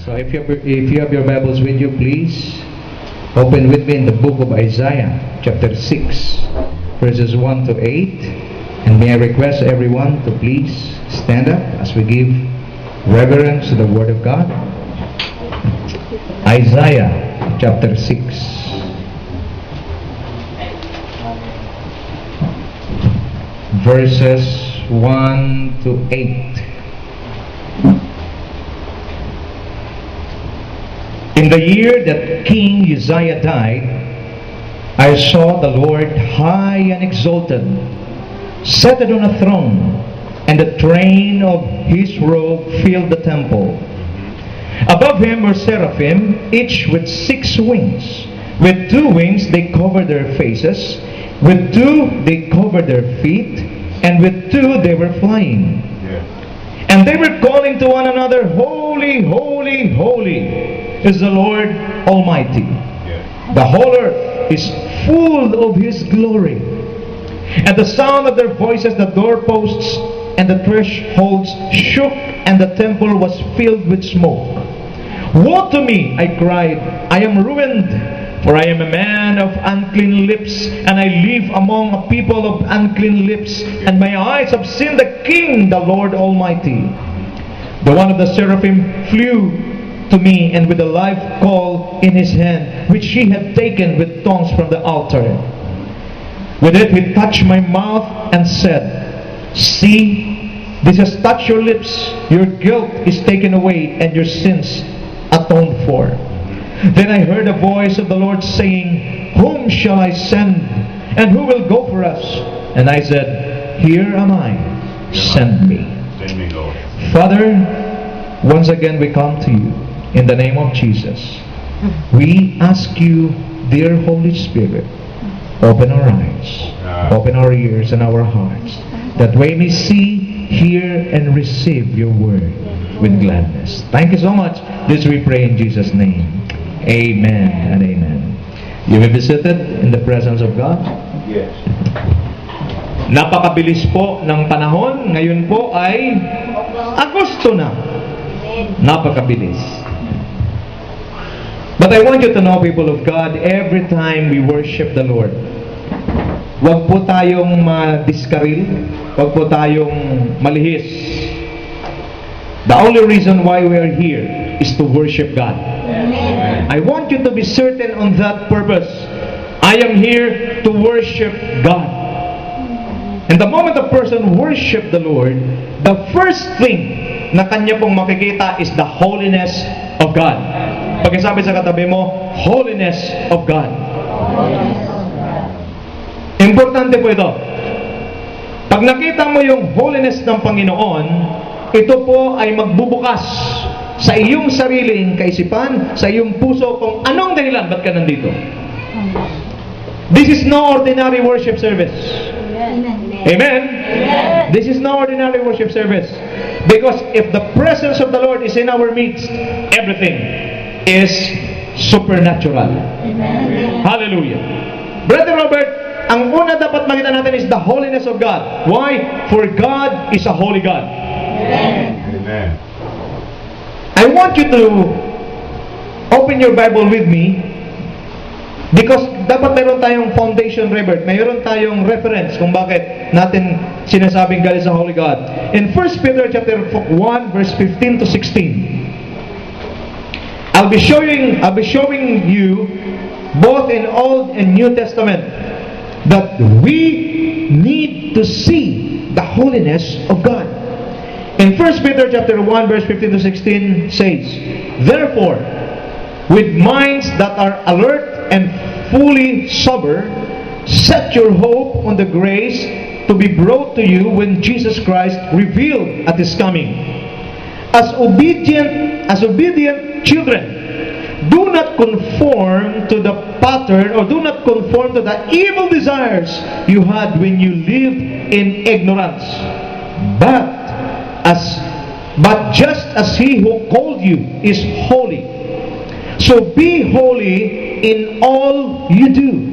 So if you have your Bibles with you, please open with me in the book of Isaiah, chapter 6, verses 1 to 8. And may I request everyone to please stand up as we give reverence to the Word of God. Isaiah, chapter 6. Verses 1 to 8. In the year that King Uzziah died, I saw the Lord high and exalted, seated on a throne, and the train of his robe filled the temple. Above him were seraphim, each with 6 wings. With 2 wings they covered their faces, with 2 they covered their feet, and with 2 they were flying. And they were calling to one another, Holy, holy, holy is the Lord Almighty. The whole earth is full of His glory. At the sound of their voices, the doorposts and the thresholds shook, and the temple was filled with smoke. Woe to me, I cried, I am ruined, for I am a man of unclean lips, and I live among a people of unclean lips, and my eyes have seen the King, the Lord Almighty. The one of the seraphim flew to me, and with a live coal in his hand, which he had taken with tongs from the altar. With it he touched my mouth and said, See, this has touched your lips. Your guilt is taken away, and your sins atoned for. Then I heard a voice of the Lord saying, Whom shall I send? And who will go for us? And I said, Here am I, send me. Send me, Lord. Father, once again we come to you in the name of Jesus. We ask you, dear Holy Spirit, open our eyes, open our ears and our hearts, that we may see, hear, and receive your word with gladness. Thank you so much. This we pray in Jesus' name. Amen and amen. You may be seated in the presence of God. Yes. Napakabilis po ng panahon. Ngayon po ay Agosto na. Napakabilis. But I want you to know, people of God, every time we worship the Lord, wag po tayong madiskaril, wag po tayong malihis. The only reason why we are here is to worship God. Amen. I want you to be certain on that purpose. I am here to worship God. And the moment a person worship the Lord, the first thing na kanya pong makikita is the holiness of God. Pagkasabi sa katabi mo, holiness of God. Importante po ito. Pag nakita mo yung holiness ng Panginoon, ito po ay magbubukas sa iyong sariling kaisipan, sa iyong puso kung anong dahilan ba't ka nandito. This is no ordinary worship service. Amen. Amen. This is no ordinary worship service. Because if the presence of the Lord is in our midst, everything is supernatural. Amen. Hallelujah. Brother Robert, ang una dapat makita natin is the holiness of God. Why? For God is a holy God. Amen. Amen. I want you to open your Bible with me, because dapat meron tayong foundation, Robert. Meron tayong reference kung bakit natin sinasabing God is a holy God. In 1 Peter chapter 1 verse 15 to 16. I'll be showing you both in Old and New Testament that we need to see the holiness of God. In 1 Peter chapter 1 verse 15 to 16 says, Therefore, with minds that are alert and fully sober, set your hope on the grace to be brought to you when Jesus Christ revealed at His coming. As obedient children, do not conform to the pattern, or do not conform to the evil desires you had when you lived in ignorance. But just as He who called you is holy, so be holy in all you do.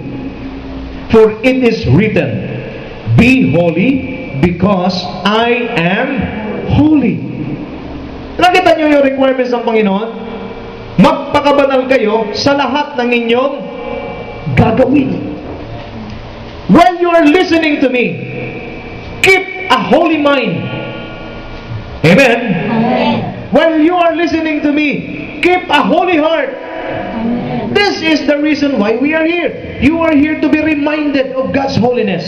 For it is written, Be holy because I am holy. Nakita niyo yung requirements ng Panginoon? magpakabanal kayo sa lahat ng inyong gagawin. While you are listening to me, keep a holy mind. Amen? Amen. While you are listening to me, keep a holy heart. Amen. This is the reason why we are here. You are here to be reminded of God's holiness.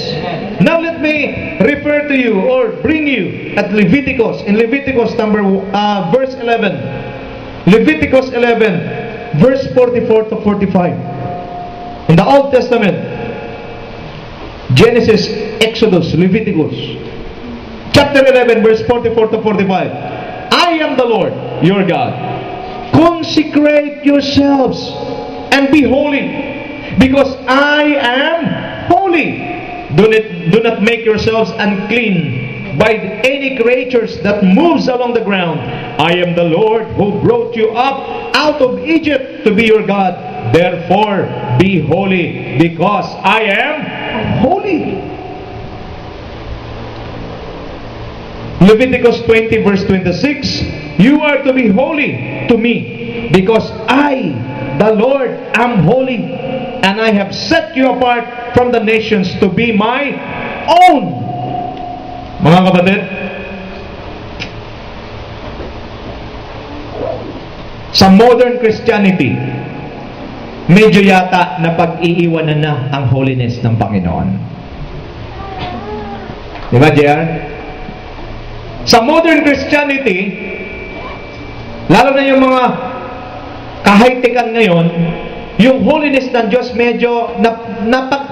Now let me refer to you or bring you at Leviticus. In Leviticus verse 11. Leviticus 11, verse 44 to 45. In the Old Testament, Genesis, Exodus, Leviticus. Chapter 11, verse 44 to 45. I am the Lord, your God. Consecrate yourselves and be holy, because I am holy. Do not make yourselves unclean by any creatures that moves along the ground. I am the Lord who brought you up out of Egypt to be your God. Therefore, be holy, because I am holy. Leviticus 20 verse 26, you are to be holy to me, because I, the Lord, am holy, and I have set you apart from the nations to be my own. Mga kapatid, sa modern Christianity, medyo yata na pag-iiwanan na ang holiness ng Panginoon. Di ba, JR? Sa modern Christianity, lalo na yung mga kahigtikan ngayon, yung holiness ng Diyos medyo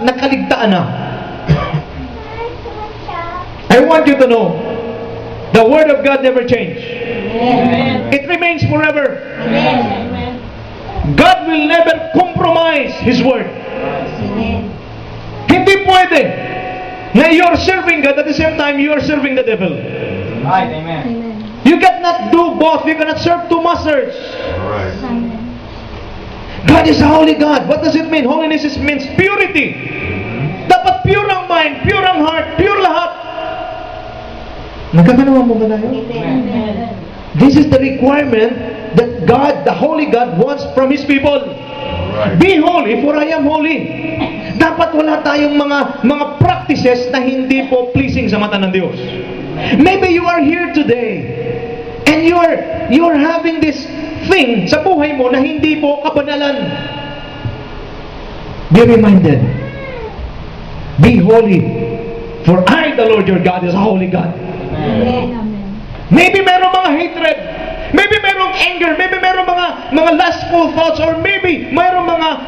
nakaligtaan na. I want you to know, the Word of God never changed. Amen. It remains forever. Amen. God will never compromise His Word. Amen. Hindi pwede na you're serving God at the same time you are serving the devil. Right, amen. Amen. You cannot do both. You cannot serve two masters. All right. Amen. God is a holy God. What does it mean? Holiness means purity. Dapat pure ang mind, pure ang heart, pure lahat. Nagkakanawa mo ba na yun? Amen. This is the requirement that God, the holy God, wants from His people. All right. Be holy, for I am holy. Dapat wala tayong mga practices na hindi po pleasing sa mata ng Diyos. Maybe you are here today and you are having this thing sa buhay mo na hindi po kabanalan. Be reminded. Be holy, for I, the Lord your God, is a holy God. Amen. Maybe merong mga hatred, maybe merong anger, maybe merong mga lustful thoughts, or maybe merong mga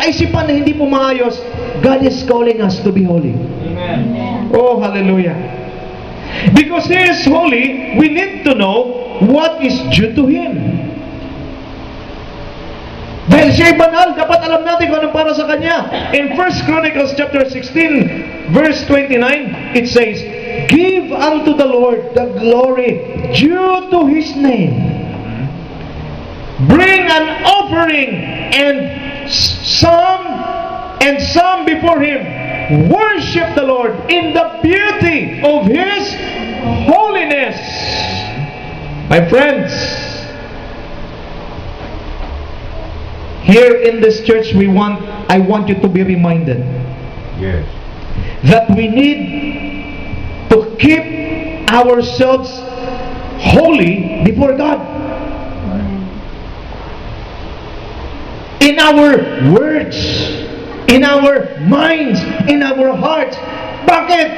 kaisipan na hindi po maayos. God is calling us to be holy. Amen. Oh, hallelujah. Because He is holy, we need to know what is due to Him. Dahil siya ay banal, dapat alam natin kung anong para sa Kanya. In 1 Chronicles chapter 16, verse 29, it says, give unto the Lord the glory due to His name. Bring an offering and some before Him. Worship the Lord in the beauty of His holiness. My friends, here in this church, I want you to be reminded Yes. that we need to keep ourselves holy before God. In our words, in our minds, in our hearts. Bakit?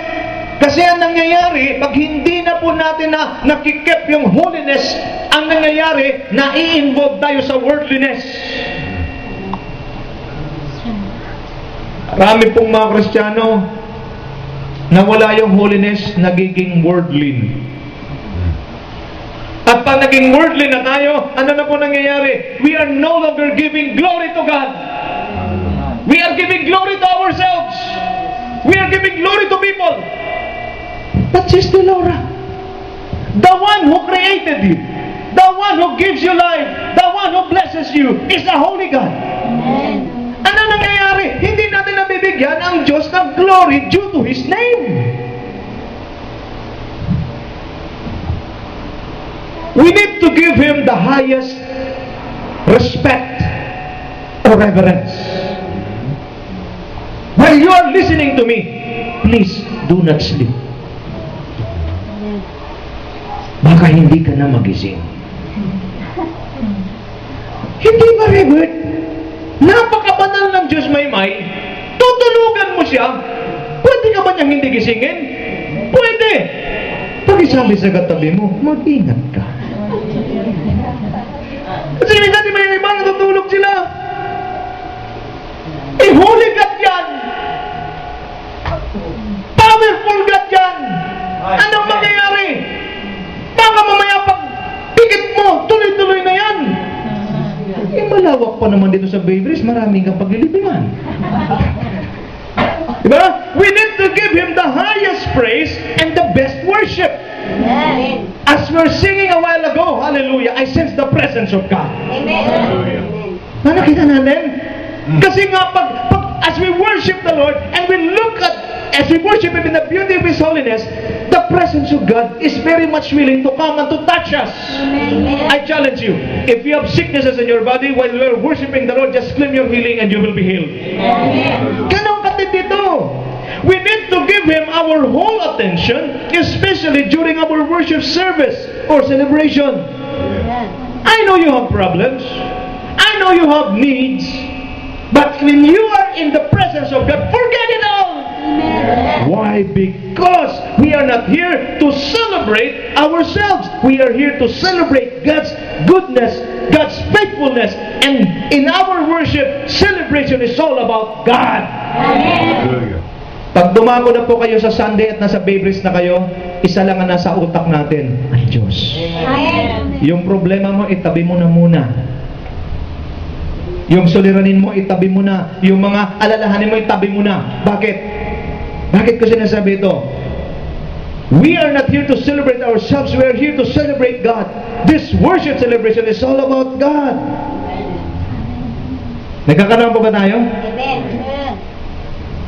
Kasi ang nangyayari, pag hindi na po natin na nakikip yung holiness, ang nangyayari, na-i-involve tayo sa worldliness. Marami pong mga Kristiyano na wala yung holiness, nagiging worldly. At pag naging worldly na tayo, ano na po nangyayari? We are no longer giving glory to God. We are giving glory to ourselves. We are giving glory to people. But Sister Laura, the one who created you, the one who gives you life, the one who blesses you, is a holy God. Amen. Ano nangyayari? Hindi natin nabibigyan ang Diyos ng glory due to His name. We need to give Him the highest respect or reverence. While you are listening to me, please do not sleep. Baka hindi ka na magising. Hindi ba, Robert? Napakabanal ng Diyos, Maymay. Tutulugan mo siya. Pwede ka ba niyang hindi gisingin? Pwede. Pakisabi sa katabi mo, mag-ingat ka. Kasi minsan may iba natutulog sila. Holy God yan. Powerful God yan. Anong mangyayari? Baka mamaya pag pikit mo, tuloy-tuloy na yan. Malawak pa naman dito sa Beyblades, maraming kang paglilibingan. Diba? We need to give Him the highest praise and the best worship. Amen. As we're singing a while ago, hallelujah, I sense the presence of God. Amen. Nakita natin? Kasi nga, as we worship the Lord, and we look at, as we worship Him in the beauty of His holiness, the presence of God is very much willing to come and to touch us. Amen. I challenge you, if you have sicknesses in your body, while you are worshiping the Lord, just claim your healing and you will be healed. Amen. Ganun katindi ito. We need to give Him our whole attention, especially during our worship service or celebration. I know you have problems. I know you have needs. But when you are in the presence of God, forget it all. Amen. Why? Because we are not here to celebrate ourselves. We are here to celebrate God's goodness, God's faithfulness. And in our worship, celebration is all about God. Amen. Pag dumago na po kayo sa Sunday at nasa Beyblades na kayo, isa lang ang nasa utak natin, ay Diyos. Amen. Yung problema mo, itabi mo na muna. Yung suliranin mo, itabi mo na. Yung mga alalahanin mo, itabi mo na. Bakit? Bakit ko sinasabi ito? We are not here to celebrate ourselves. We are here to celebrate God. This worship celebration is all about God. Nagkakaroon pa ba tayo? Amen.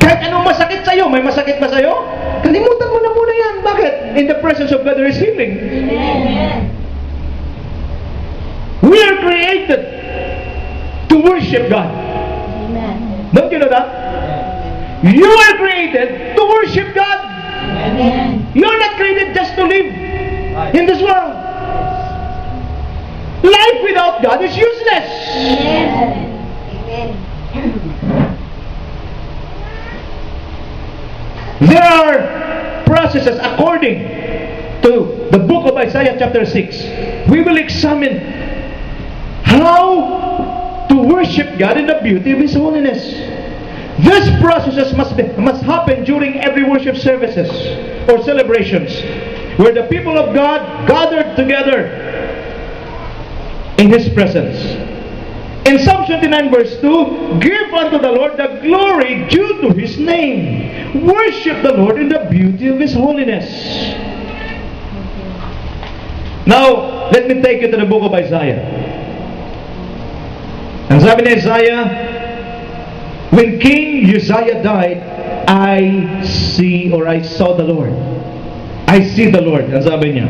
Kahit anong masakit sa'yo, may masakit ba sa'yo? Kalimutan mo na muna yan. Bakit? In the presence of God, there is healing. Amen. We are created to worship God. Amen. Don't you know that? You are created to worship God. Amen. You're not created just to live in this world. Life without God is useless. Amen. Amen. There are processes according to the book of Isaiah chapter 6. We will examine how to worship God in the beauty of His holiness. These processes must happen during every worship services or celebrations where the people of God gathered together in His presence. In Psalm 29 verse 2, give unto the Lord the glory due to His name. Worship the Lord in the beauty of His holiness. Now, let me take you to the book of Isaiah. Ang sabi ni Isaiah, when King Uzziah died, I saw the Lord. I see the Lord. Ang sabi niya.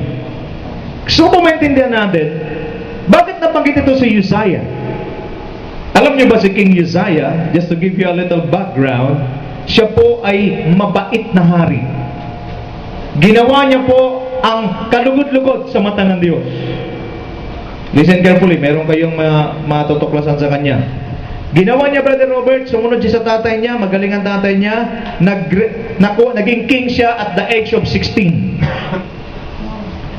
So, kung maintindihan natin, bakit nabanggit ito si Uzziah? Alam niyo ba si King Uzziah, just to give you a little background, siya po ay mabait na hari. Ginawa niya po ang kalugod-lugod sa mata ng Diyos. Listen carefully, meron kayong matutuklasan sa kanya. Ginawa niya, Brother Robert, sumunod siya sa tatay niya, magaling ang tatay niya, naging king siya at the age of 16.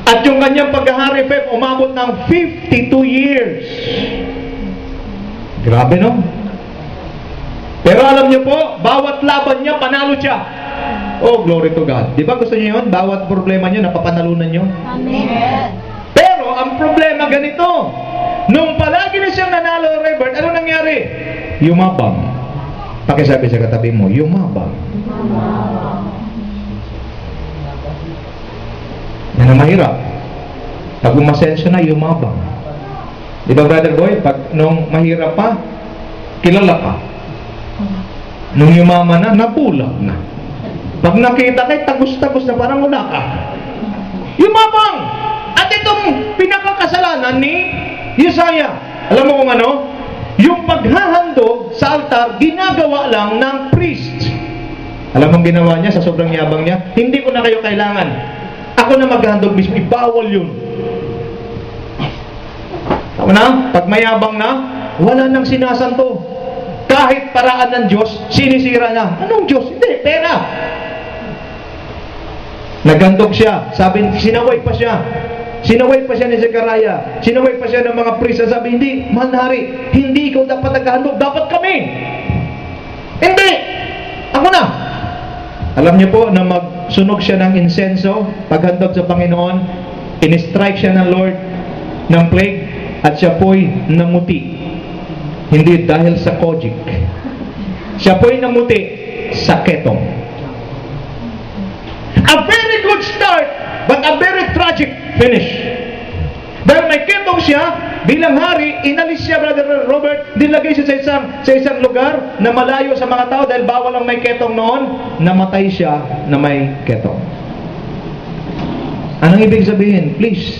At yung kanyang paghahari, umabot ng 52 years. Grabe, no? Pero alam niyo po, bawat laban niya, panalo siya. Oh, glory to God. Di ba gusto niyo yun? Bawat problema niyo, napapanalunan niyo. Amen. Pero, ang problema ganito. Nung palagi na siyang nanalo, Robert, ano nangyari? Yumabang. Pakisabi sa katabi mo, yumabang. Yan ang mahirap. Pag umasensyo na, yumabang. Di ba, Brother Boy? Pag nung mahirap pa, kilala ka. Nung yumaman na, nabulag na. Pag nakita kay tagus-tagus na parang wala ka. Yumabang! At itong pinakakasalanan ni Uzziah. Alam mo kung ano? Yung paghahandog sa altar, ginagawa lang ng priest. Alam mo ang ginawa niya sa sobrang yabang niya? Hindi ko na kayo kailangan. Ako na maghahandog mismo. Ibawal yun. Tama na? Pag mayabang na, wala nang sinasanto. Kahit paraan ng Diyos, sinisira na. Anong Diyos? Hindi, pera. Naghandog siya. Sabi, sinaway pa siya. Sinaway pa siya ni Zechariah. Sinaway pa siya ng mga priest. Sabi, hindi, manhari, hindi ikaw dapat naghahandog. Dapat kami. Hindi. Ako na. Alam niyo po na magsunog siya ng insenso, paghandog sa Panginoon, in-strike siya ng Lord ng plague, at siya po'y namuti. Hindi dahil sa kojic. Siya po'y namuti sa ketong. A very good start, but a very tragic finish. Dahil may ketong siya, bilang hari, inalis siya, Brother Robert, dinlagay siya sa isang lugar na malayo sa mga tao dahil bawal ang may ketong noon, namatay siya na may ketong. Anong ibig sabihin? Please,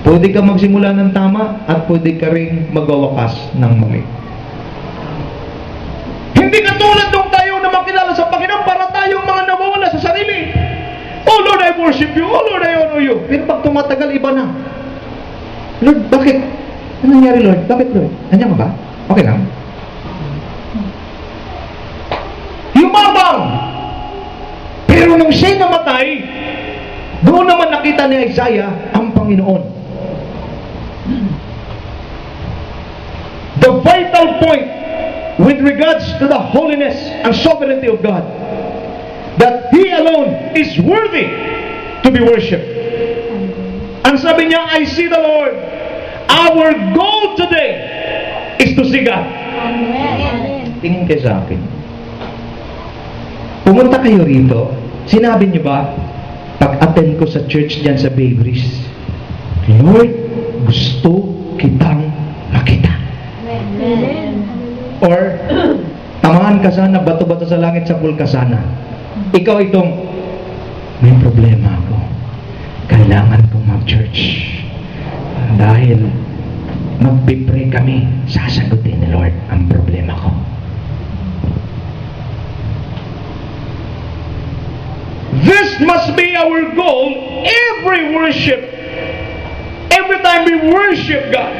pwede ka magsimula ng tama at pwede ka rin magwawakas ng mali. Hindi katulad nung tayo na makilala sa Panginoon para tayong mga nawawala sa sarili. Oh Lord, I worship you. Oh Lord, I honor you. Pero pag tumatagal, iba na. Lord, bakit? Ano nangyari, Lord? Bakit, Lord? Nandiyan ka ba? Okay lang. Yumabang! Pero nung siya'y namatay, doon naman nakita ni Isaiah ang Panginoon. The vital point with regards to the holiness and sovereignty of God, that He alone is worthy to be worshipped. Ang sabi niya, I see the Lord. Our goal today is to see God. Amen. Tingin kayo sa akin. Pumunta kayo rito, sinabi niyo ba, pag-attend ko sa church diyan sa Bakeries, Lord, gusto kitang makita. Amen. Or, tamahan ka sana, bato-bato sa langit sa pool ka sana. Ikaw itong, may problema ako. Kailangan kong mag-church. Dahil magpipray kami, sasagutin ni Lord ang problema ko. This must be our goal every worship. Every time we worship God.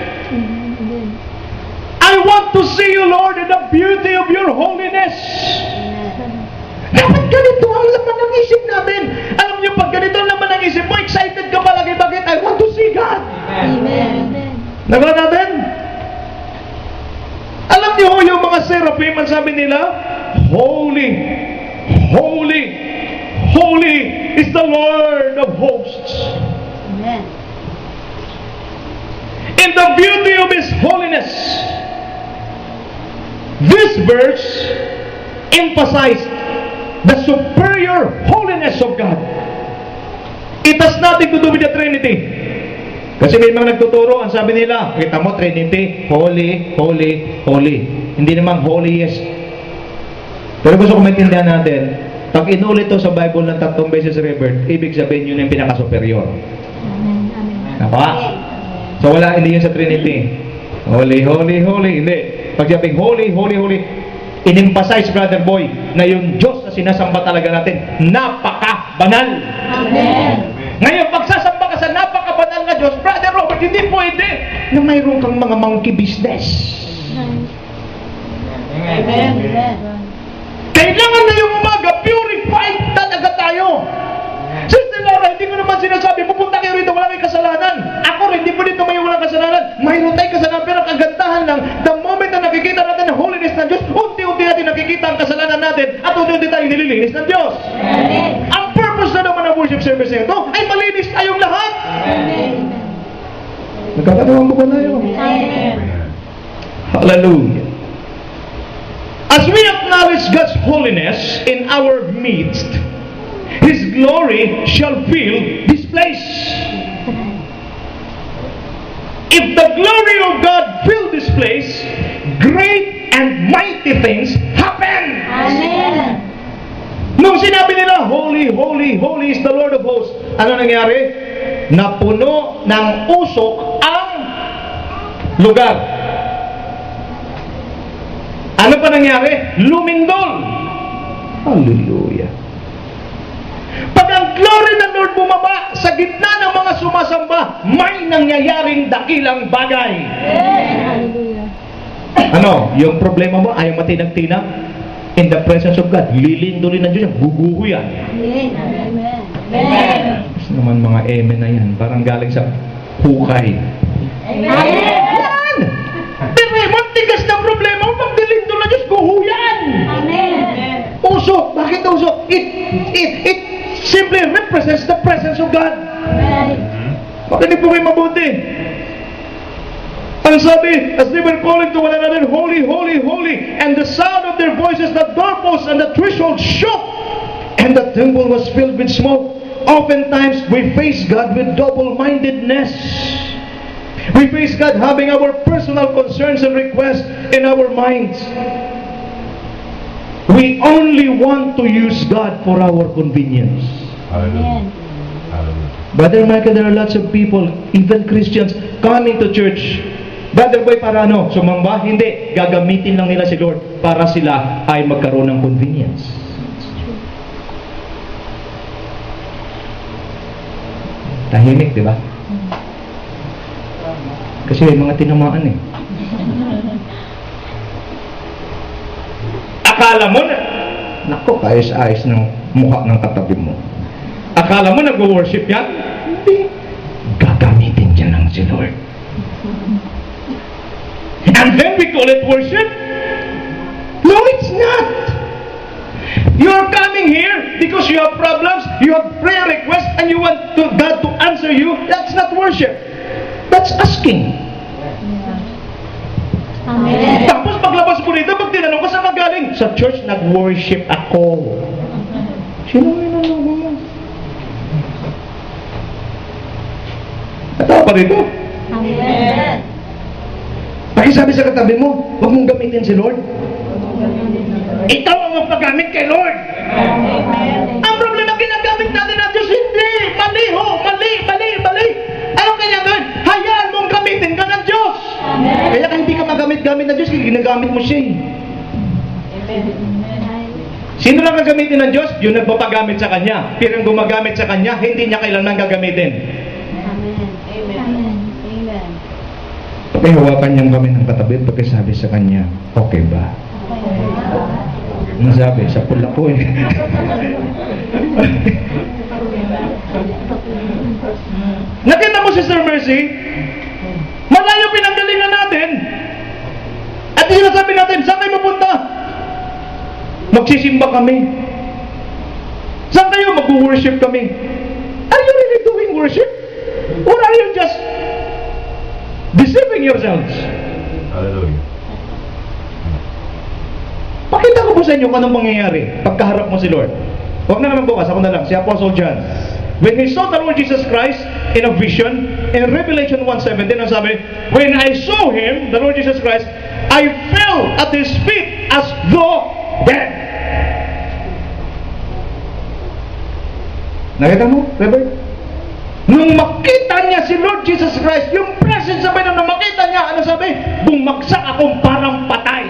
I want to see you, Lord, in the beauty of your holiness. Dapat ganito ang laman ng isip natin. Alam niyo, pag ganito ang laman ng isip mo, excited ka palagi. Bakit? I want to see God. Amen. Nagawa natin? Alam niyo yung mga seraphim, ang sabi nila, Holy, Holy, Holy is the Lord of hosts. Amen. In the beauty of His holiness, this verse emphasized the superior holiness of God. It has nothing to do with the Trinity. Kasi may mga nagtuturo, ang sabi nila, kita mo, Trinity, holy, holy, holy. Hindi naman holiest. Pero gusto ko maintindihan natin, pag inulit to sa Bible ng 3 beses, Robert, ibig sabihin yun yung pinaka-superior. Napa? So wala, hindi yun sa Trinity. Holy, holy, holy. Hindi. Pag sabing holy, holy, holy, in-emphasize, Brother Boy, na yung Diyos na sinasamba talaga natin, napaka-banal. Amen. Ngayon, pagsasamba ka sa napaka-banal na Diyos, Brother Robert, hindi pwede na mayroon kang mga monkey business. Amen. Amen. Kailangan na yung umaga, purified talaga tayo. Sister Laura, hindi ko naman sinasabi, pupunta kayo rito, wala kayong kasalanan. Ako rin, hindi po dito may walang kasalanan. Mayroon tayong kasalanan, pero ang kagandahan lang, the moment na nakikita natin ang holiness ng Diyos, unti-unti natin nakikita ang kasalanan natin, at unti-unti tayo nililinis ng Diyos. Amen. Ang purpose na naman ng worship service na ito, ay malinis tayong lahat. Amen. Nagkakatawang ba tayo? Amen. Hallelujah. As we acknowledge God's holiness in our midst, His glory shall fill this place. If the glory of God fill this place, great and mighty things happen. Amen. Nung sinabi nila, Holy, Holy, Holy is the Lord of hosts, ano nangyari? Napuno ng usok ang lugar. Ano pa nangyari? Lumindol. Hallelujah. Pag ang glory ng Lord bumaba sa gitna ng mga sumasamba, may nangyayaring dakilang bagay. Hallelujah. Ano? Yung problema mo, ayaw matinag-tinag? In the presence of God, lilindolin ng Diyos yan, guguho yan. Amen. Amen. Amen. Tapos naman mga amen na yan, parang galing sa hukay. Amen. Pero mantigas na problema mo, pag dilindol ng Diyos, guho yan. Amen. Usok. Bakit usok? It simply represents the presence of God. Makinig po kayo mabuti. Ang sabi, as they were calling to one another, Holy, holy, holy, and the sound of their voices, the doorposts and the threshold shook, and the temple was filled with smoke. Oftentimes, we face God with double-mindedness. We face God having our personal concerns and requests in our minds. We only want to use God for our convenience. Hallelujah. Hallelujah. Brother Michael, there are lots of people, even Christians, coming to church. Brother Boy, para ano? Sumamba? Hindi. Gagamitin lang nila si Lord para sila ay magkaroon ng convenience. Tahimik, di ba? Kasi may mga tinamaan eh. Akala mo na, nako, kaayos-ayos ng mukha ng katabi mo. Akala mo nag-worship yan? Hindi. Gagamitin dyan ng si Lord. And then we call it worship? No, it's not. You're coming here because you have problems, you have prayer requests, and you want God to answer you. That's not worship. That's asking. Amen. Tapos paglabas mo rito, pag tinanong ka saan ka galing? Sa church, nag-worship ako. Sino may nanong mo? Atawa pa rito? Amen. Pakisabi sa katabi mo, huwag mong gamitin si Lord. Ikaw ang magpagamit kay Lord. Amen. Ang problema, ginagamit natin ang Diyos. Hindi! Mali ho! Mali! Mali! Mali! Anong kanya gawin? Hayaan mong gamitin ka ng Diyos. Amen. Kaya kung hindi ka magamit-gamit ng Diyos, ginagamit mo siya eh. Sino lang ang gamitin ng Diyos? Yung nagpapagamit sa Kanya. Pero yung gumagamit sa Kanya, hindi niya kailanman gagamitin. Amen. Amen. Amen. Pakihawakan niyang kami ng katabi pagkasabi sa Kanya, okay ba? Ano sabi? Sa pula ko eh. Nakita mo, Sister Mercy, malayo pinanggalingan natin. At sinasabi natin, saan kayo mapunta? Magsisimba kami. Saan kayo mag-worship kami? Are you really doing worship? Or are you just deceiving yourselves? Hallelujah. Pakita ko po sa inyo kung anong mangyayari pagkaharap mo si Lord. Huwag na naman bukas, ako na lang, si Apostle John. When he saw the Lord Jesus Christ in a vision, in Revelation 1:17, ang sabi, when I saw Him, the Lord Jesus Christ, I fell at His feet as though dead. Nakita mo, Reverend? Nung makita niya si Lord Jesus Christ, yung presence sabi nung makita niya, ano sabi? Bumagsak akong parang patay.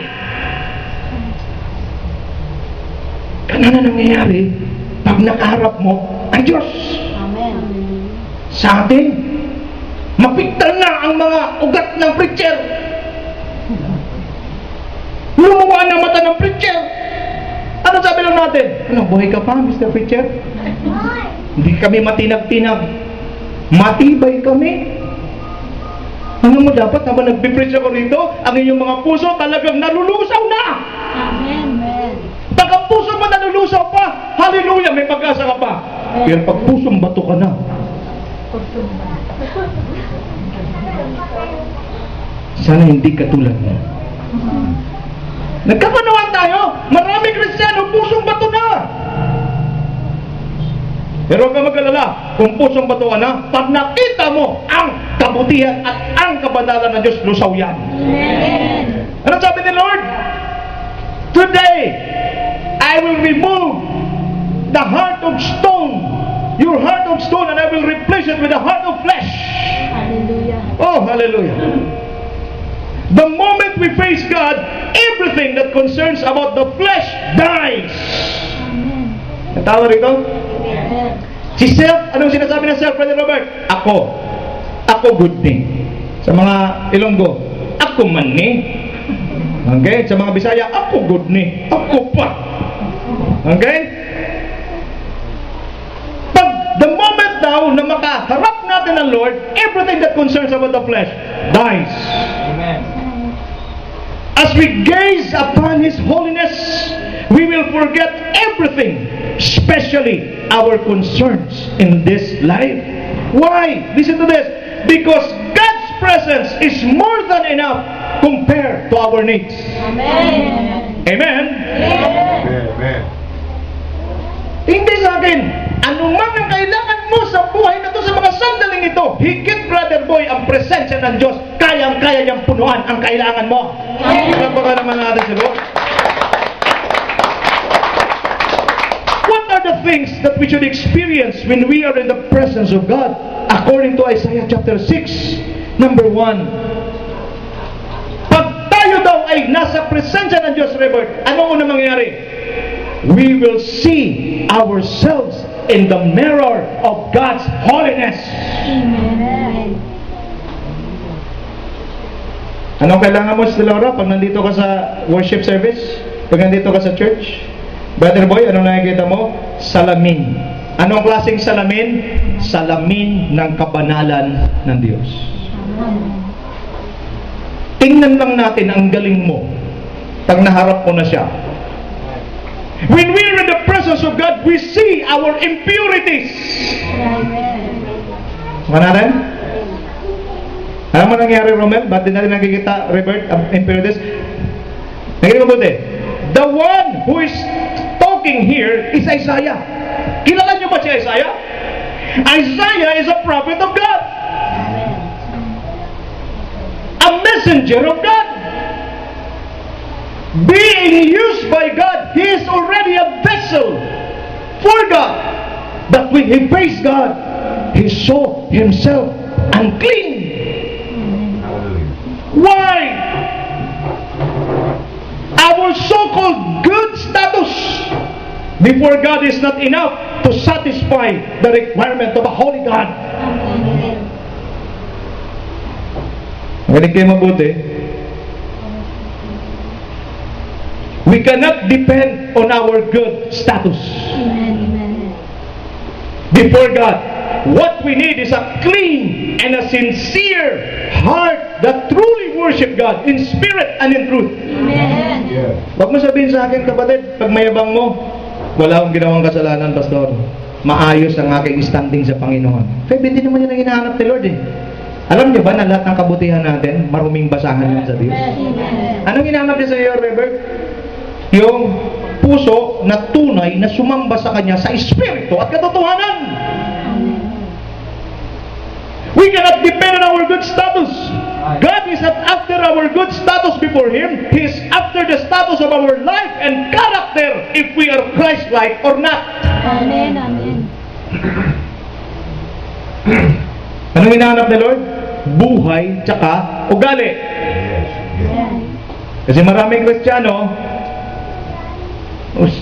Ano na nangyayari pag nakaharap mo ang Diyos? Amen. Sa atin, mapigtal na ang mga ugat ng preacher. Lumuwa na mata ng preacher. Ano sabi lang natin? Ano, buhay ka pa, Mr. Preacher? Hindi kami matinag-tinag. Matibay kami. Ano mo dapat habang nagpipreach ako rito, ang inyong mga puso talagang nalulusaw na. Amen. Pag ang puso mo nalulusaw pa, hallelujah, may pag-asa ka pa. Pero pag pusong bato ka na, sana hindi katulad mo. Nagkakanuhan tayo, marami Kristiyano, pusong bato na. Pero huwag ka mag-alala, kung pusong bato ka na, pag nakita mo ang kabutihan at ang kabanalan ng Diyos, lusaw yan. Amen. Ano sabi ni Lord? Today, I will remove the heart of stone, your heart of stone, and I will replace it with a heart of flesh. Hallelujah. Oh, hallelujah. The moment we face God, everything that concerns about the flesh dies. Amen. Natawa rito? Amen. Si self, anong sinasabi ng self, Brother Robert? Ako good ni. Sa mga Ilonggo, ako man ni. Okay? Sa mga Bisaya, ako good ni. Ako pa. Okay? Pag the moment daw na makaharap natin ng Lord, everything that concerns about the flesh dies. Amen. As we gaze upon His holiness, we will forget everything, especially our concerns in this life. Why? Listen to this. Because God's presence is more than enough compared to our needs. Amen. Amen? Amen. Hindi sa akin, anuman ang kailangan mo sa buhay na to, sa mga sandaling ito, higit, Brother Boy, ang presensya ng Diyos, kayang-kaya niyang punuan ang kailangan mo. Pagpaka naman natin sa Lord. What are the things that we should experience when we are in the presence of God? According to Isaiah chapter 6, number 1. Pag tayo daw ay nasa presensya ng Diyos, Robert, anong unang mangyayari? We will see ourselves in the mirror of God's holiness. Amen. Anong kailangan mo, Sister Laura, pag nandito ka sa worship service? Pag nandito ka sa church? Brother Boy, anong nakikita mo? Salamin. Anong klaseng salamin? Salamin ng kabanalan ng Diyos. Amen. Tingnan lang natin ang galing mo pag naharap mo na siya. When we are in the presence of God, we see our impurities. Amen. Mga natin? Alam mo nangyari, Romel? Ba't din natin nakikita, Robert, ang impurities? Nakinig mo buti. The one who is talking here is Isaiah. Kilala niyo ba si Isaiah? Isaiah is a prophet of God. A messenger of God. Being used by God, he is already a vessel for God. But when he faced God, he saw himself unclean. Hallelujah. Why? Our so-called good status before God is not enough to satisfy the requirement of a holy God. Amen. Makinig kayo mabuti. We cannot depend on our good status Amen. before God. What we need is a clean and a sincere heart that truly worship God in spirit and in truth. Amen. Yeah. Huwag mo sabihin sa akin, kapatid, pag mayabang mo, wala akong ginawang kasalanan, Pastor. Maayos ang aking standing sa Panginoon. Kaya hindi naman yan ang hinahanap ni Lord eh. Alam niyo ba na lahat ng kabutihan natin, maruming basahan yan sa Diyos? Amen. Anong hinahanap niya sa iyo, Robert? Yung puso na tunay na sumamba sa Kanya sa Espiritu at katotohanan. We cannot depend on our good status. God is not after our good status before Him. He is after the status of our life and character, if we are Christ-like or not. Amen. Amen. Anong hinahanap ni Lord? Buhay tsaka ugali. Yes. Yes. Amen. Kasi maraming Kristiyano,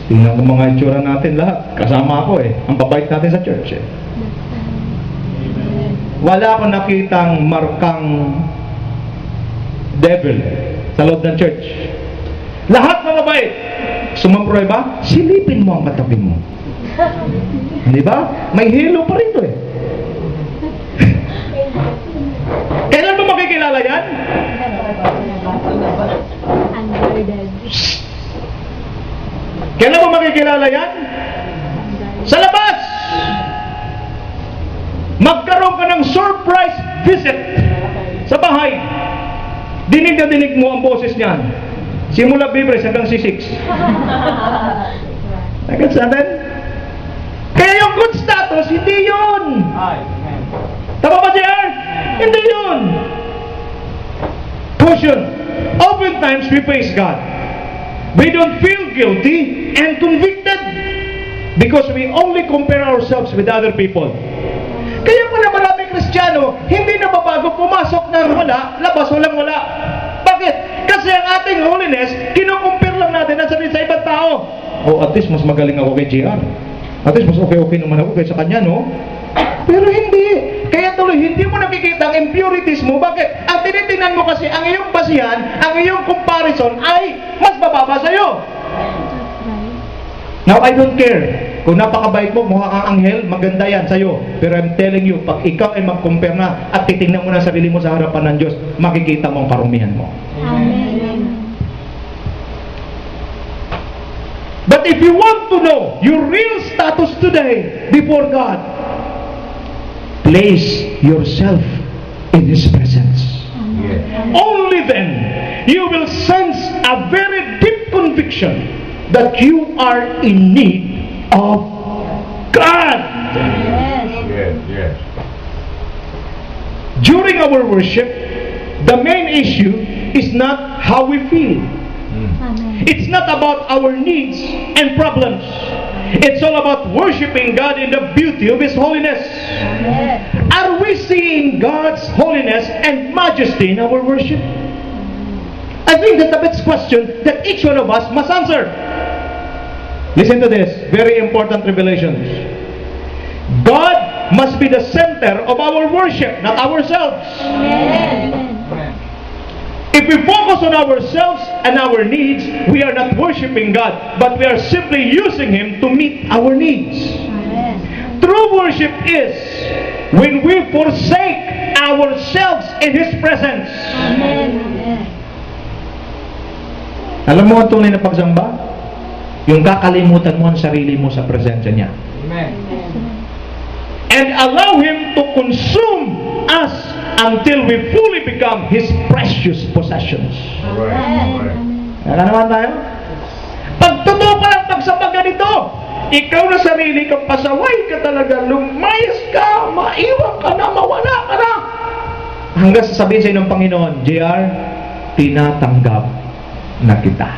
tingnan ko mga itsura natin lahat. Kasama ako eh. Ang babait natin sa church eh. Wala akong nakitang markang devil sa loob ng church. Lahat mga mabait. Sumaprueba, silipin mo ang katabi mo. Di ba? May halo pa rito eh. Kailan mo makikilala yan? Unguarded. Kailan mo makikilala yan? Sa labas! Magkaroon ka ng surprise visit sa bahay. Dinig na dinig mo ang boses niyan. Simula Bibres hanggang C6. Agad sa atin? Kaya yung good status, hindi yun. Amen. Tama ba, JR? Hindi yun. Caution. Oftentimes we face God. We don't feel guilty and convicted because we only compare ourselves with other people. Kaya pala maraming Kristiyano, hindi na mabago pumasok ng wala, labas walang wala. Bakit? ating holiness, kinukumpir lang natin at sabihin sa ibang tao, oh, at least mas magaling ako kay JR. At least mas okay naman ako kaysa kanya, no? Pero hindi. Kaya tuloy, hindi mo nakikita ang impurities mo. Bakit? Ang tinitingnan mo kasi, ang iyong basihan, ang iyong comparison ay mas mababa sa'yo. Now, I don't care. Kung napakabait mo, mukha kang anghel, maganda yan sa'yo. Pero I'm telling you, pag ikaw ay mag-compare na at titingnan mo na sarili mo sa harapan ng Diyos, makikita mo ang karumihan mo. Amen. But if you want to know your real status today before God, place yourself in His presence. Yes. Only then you will sense a very deep conviction that you are in need of God. Yes. Yes. Yes. During our worship, the main issue is not how we feel. Amen. It's not about our needs and problems. It's all about worshiping God in the beauty of His holiness. Yes. Are we seeing God's holiness and majesty in our worship? I think that's the best question that each one of us must answer. Listen to this, very important revelations. God must be the center of our worship, not ourselves. Amen. Amen. If we focus on ourselves and our needs, we are not worshiping God, but we are simply using Him to meet our needs. Amen. True worship is when we forsake ourselves in His presence. Amen. Amen. Alam mo ang tunay na pagsamba? Yung kakalimutan mo ang sarili mo sa presensya niya. Amen. And allow Him to consume us until we fully become His precious possessions. All right. All right. Ano naman tayo? Pag totoo pa lang pagsamba ganito, ikaw na sarili kang pasaway ka talaga, lumayas ka, maiwan ka na, mawala ka na. Hanggang sasabihin sa inyo ng Panginoon, JR, tinatanggap na kita.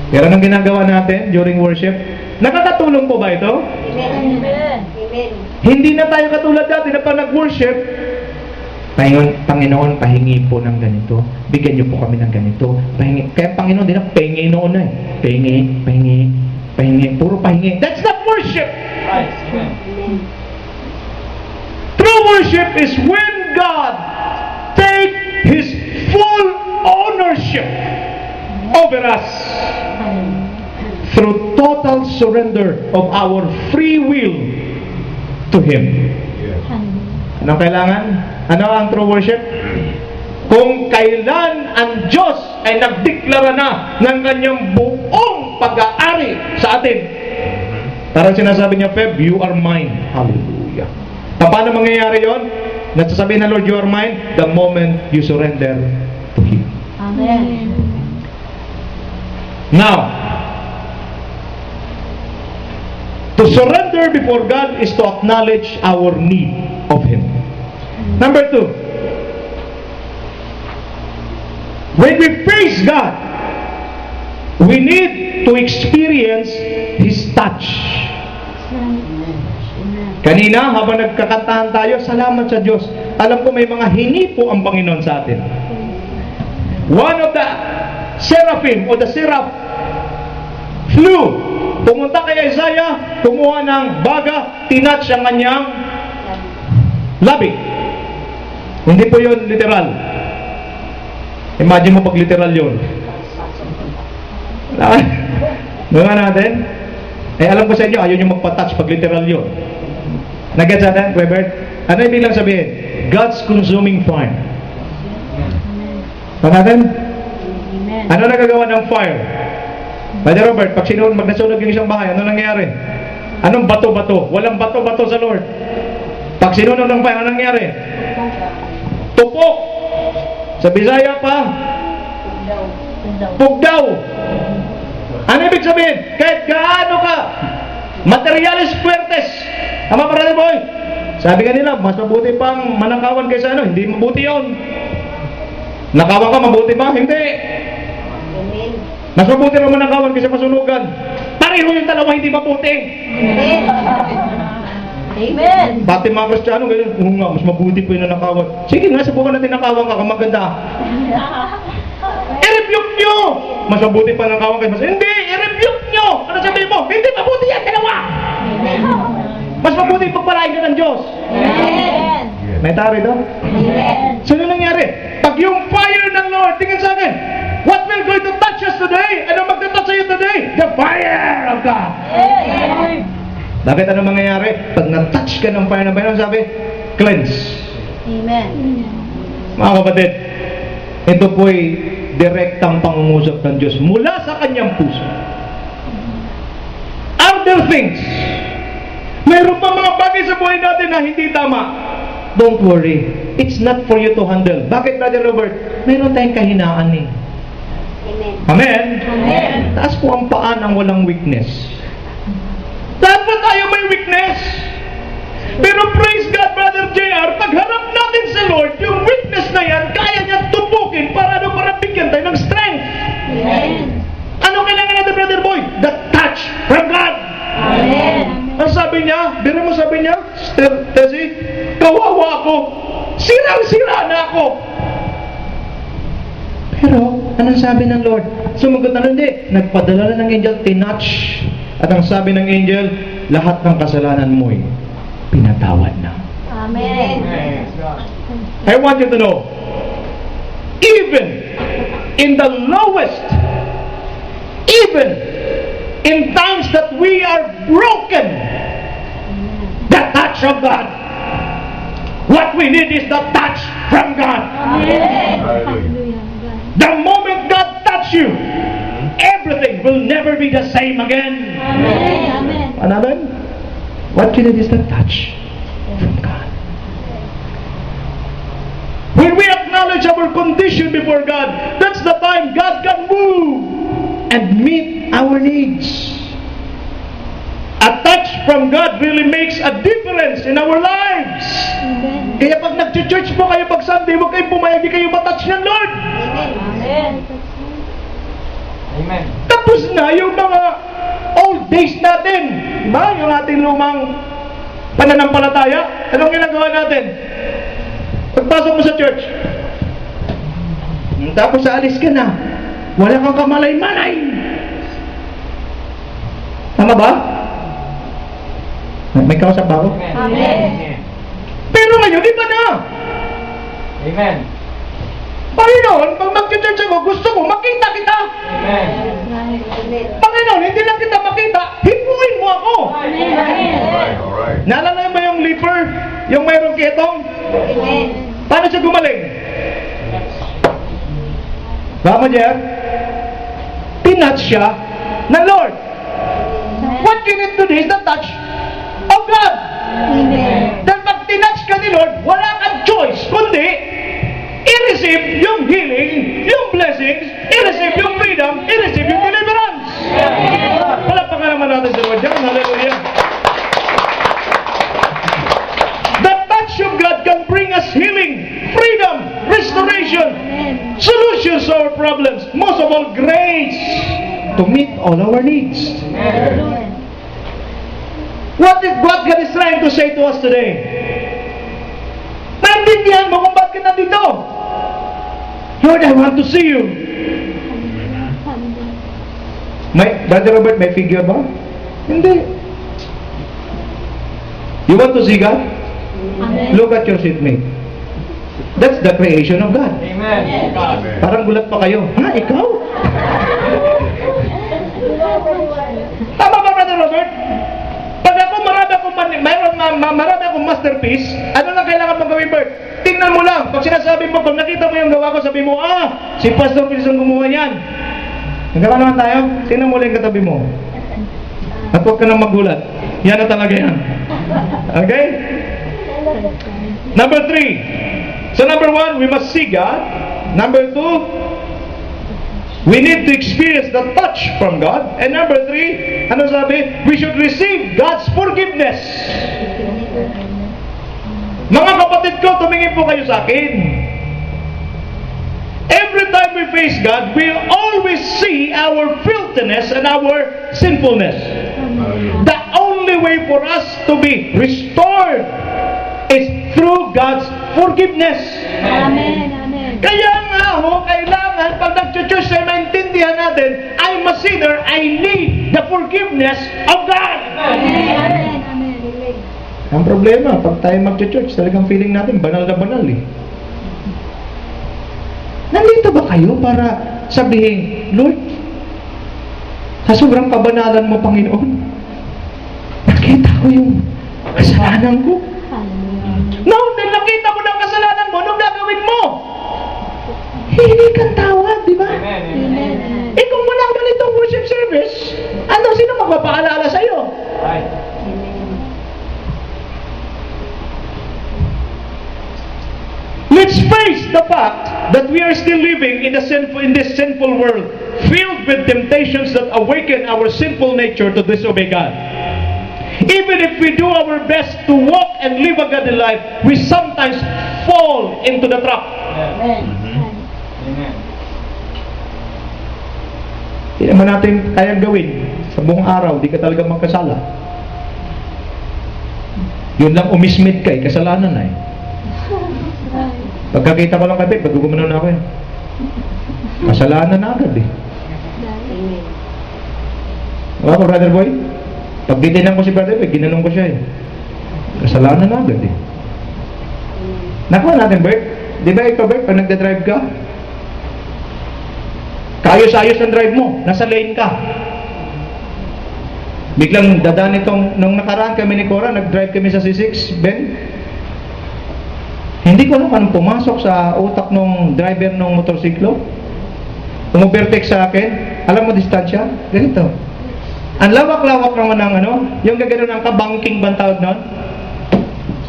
Pero anong ginagawa natin during worship? Nakakatulong po ba ito? Amen. Amen. Hindi na tayo katulad dati na pag nag-worship, Panginoon, pahingi po ng ganito. Bigyan niyo po kami ng ganito. Pahingi. Kaya Panginoon, di na pahingi noon na eh. Pahingi. Puro pahingi. That's not worship! Right. Amen. True worship is when God take His full ownership over us through total surrender of our free will to Him. Yes. Anong kailangan? Ano ang true worship? Kung kailan ang Diyos ay nagdeklara na ng kanyang buong pag-aari sa atin. Parang sinasabi niya, Feb, you are mine. Hallelujah. Paano mangyayari yon? Nasasabihin ng Lord, you are mine, the moment you surrender to Him. Amen. Now, to surrender before God is to acknowledge our need of Him. Number 2, when we praise God, we need to experience His touch. Kanina, habang nagkakantahan tayo, salamat sa Diyos. Alam ko may mga hinipo ang Panginoon sa atin. One of the seraphim o the seraph flew. Pumunta kay Isaiah, kumuha ng baga, tinatch ang kanyang labi. Hindi po yun literal. Imagine mo pag literal yun. Mga natin, alam ko sa inyo, ayaw nyo magpa-touch pag literal yun. Nag-get sa atin, Webert? Ano yung bilang sabihin? God's consuming fire. Ano natin? Amen. Ano nagagawa ng fire? Brother Robert, pag nasunog yung isang bahay, ano nangyayari? Anong bato-bato? Walang bato-bato sa Lord. Pag sinunog ng fire, ano nangyayari? Tupok. Sa Bisaya pa, pugdaw. Ano ibig sabihin? Kahit gaano ka, materialis fuertes. Tama, Brother Boy? Sabi ka nila, mas mabuti pang manakawan kaysa ano. Hindi mabuti yun. Nakawan ka, mabuti ba? Hindi. Mas mabuti naman manakawan kaysa masunugan. Pareho yung dalawa, hindi mabuti. Amen. Pati mga Kristiyano, ganyan, oo nga, mas mabuti po yung nanakawan. Sige nga, subukan natin nakawan ka kung maganda. I-rebuke nyo! Mas mabuti pa nakawan kayo. Hindi! I-rebuke nyo! Ano sabihin mo? Hindi mabuti yan! Ginawa! Mas mabuti pagpalain ka ng Diyos. Amen. May tari doon? Amen. So, ano nangyari? Pag yung fire ng Lord, tingnan sa akin, what will going to touch us today? Ano magta-touch sa'yo today? The fire of God! Amen. Bakit ano mangyayari? Pag na-touch ka ng fire ng Panginoon, sabi, cleanse. Amen. Mga kapatid, ito po'y direktang pangungusap ng Diyos mula sa kanyang puso. Are there things? Mayroon pa mga bagay sa buhay natin na hindi tama. Don't worry. It's not for you to handle. Bakit, Brother Robert? Mayroon tayong kahinaan eh. Amen? Amen. Taas po ang paa ng walang weakness. Dapat tayo may weakness. Pero praise God, Brother JR, pagharap natin sa Lord, yung weakness na yan, kaya niyang tubukin para bigyan tayo ng strength. Amen. Ano kailangan natin, Brother Boy? The touch from God. Amen. Ang sabi niya, biro mo sabi niya, Tessie, kawawa ako. Sirang-sira na ako. Pero, anong sabi ng Lord? Sumagot na hindi. Nagpadala na ng angel, tinouch. At ang sabi ng angel, lahat ng kasalanan mo'y pinatawad na. Amen. I want you to know, even in the lowest, even in times that we are broken, the touch of God. What we need is the touch from God. Amen. Hallelujah. The moment God touch you, everything will never be the same again. Amen. Another? What you need is the touch from God. When we acknowledge our condition before God, that's the time God can move and meet our needs. A touch from God really makes a difference in our lives. Kaya pag nag-church po kayo pag Sunday, huwag kayong pumayag, di kayo matouch ng Lord. Amen. Amen. Tapos na yung mga old days natin. Diba? Yung ating lumang pananampalataya. Anong ginagawa natin? Pagpasok mo sa church, tapos aalis ka na, wala kang kamalay-malay. Tama ba? May kausap ba ako? Amen. Pero ngayon, iba na. Amen. Panginoon, pag mag-church ako, gusto ko makita kita. Amen. Panginoon, hindi lang kita makita, hipuin mo ako. Alright, alright. Naalala mo yung leper? Yung mayroong ketong? Paano siya gumaling? Baka mo, Jeff? Tinouch siya ng Lord. What you need today is the touch of God. Dahil pag tinouch ka ni Lord, wala kang choice, kundi i-receive yung healing, yung blessings, i-receive yung freedom, i-receive yung deliverance. Palakpakan naman natin sa Lord dyan. Hallelujah. The touch of God can bring us healing, freedom, restoration, solutions to our problems. Most of all, grace to meet all our needs. What God is trying to say to us today? Naintindihan mo kung bakit nandito? Lord, I want to see you. Brother Robert, may figure ba? Hindi. You want to see God? Look at your seatmate. That's the creation of God. Amen. Amen. Parang gulat pa kayo. Ha, ikaw? Tama ba, Brother Robert? Pag ako marami akong masterpiece, ano lang kailangan mong gawin, Bert? Tingnan mo lang. Pag sinasabi mo, pag nakita mo yung gawa ko, sabi mo, si Pastor Chris ang gumawa yan. Nagkaka naman tayo, tingnan mo lang yung katabi mo. At huwag ka nang magulat. Yan na talaga yan. Okay? Number 3. So number 1, we must see God. Number 2, we need to experience the touch from God. And number 3, ano sabi? We should receive God's forgiveness. Mga kapatid ko, tumingin po kayo sa akin. Every time we face God, we always see our filthiness and our sinfulness. The only only way for us to be restored is through God's forgiveness. Amen. Amen. Kaya nga kailangan pag nag-church ay maintindihan natin, I'm a sinner, I need the forgiveness of God. Amen. Amen. Amen. Ang problema, pag tayo mag-church, talagang feeling natin banal na banal eh. Nandito ba kayo para sabihin, Lord, sa sobrang kabanalan mo, Panginoon, nakita ko yung kasalanan ko. Hallelujah. No, dahil nakita mo ng kasalanan mo, anong gagawin mo? Hindi kang tawad, di ba? Amen. Amen. Amen. Eh kung wala ganitong worship service, sino magpapaalala sa'yo? Right. Let's face the fact that we are still living in this sinful world, filled with temptations that awaken our sinful nature to disobey God. Even if we do our best to walk and live a godly life, we sometimes fall into the trap. Amen. Amen. Hindi naman natin kayang gawin sa buong araw, di ka talaga magkasala. Yun lang umismit ka, kasalanan na eh. Pagkakita ko lang kay Beth, pag-gumano na ako eh. Kasalanan na agad eh. Ako, brother boy, pag ditinan ko si brother boy, ginanong ko siya eh. Kasalanan na agad eh. Nakuha natin, Bert. Di ba ikaw, Bert, pag nagda-drive ka, kaayos-ayos ang drive mo, nasa lane ka. Biglang dadaan itong, nung nakaraan kami ni Cora, nag-drive kami sa C6, Ben. Hindi ko alam anong pumasok sa utak ng driver ng motorsiklo. Umubertek sa akin. Alam mo distansya? Ganito. Ang lawak-lawak naman ng yung gagano ng kabangking bantawad nun.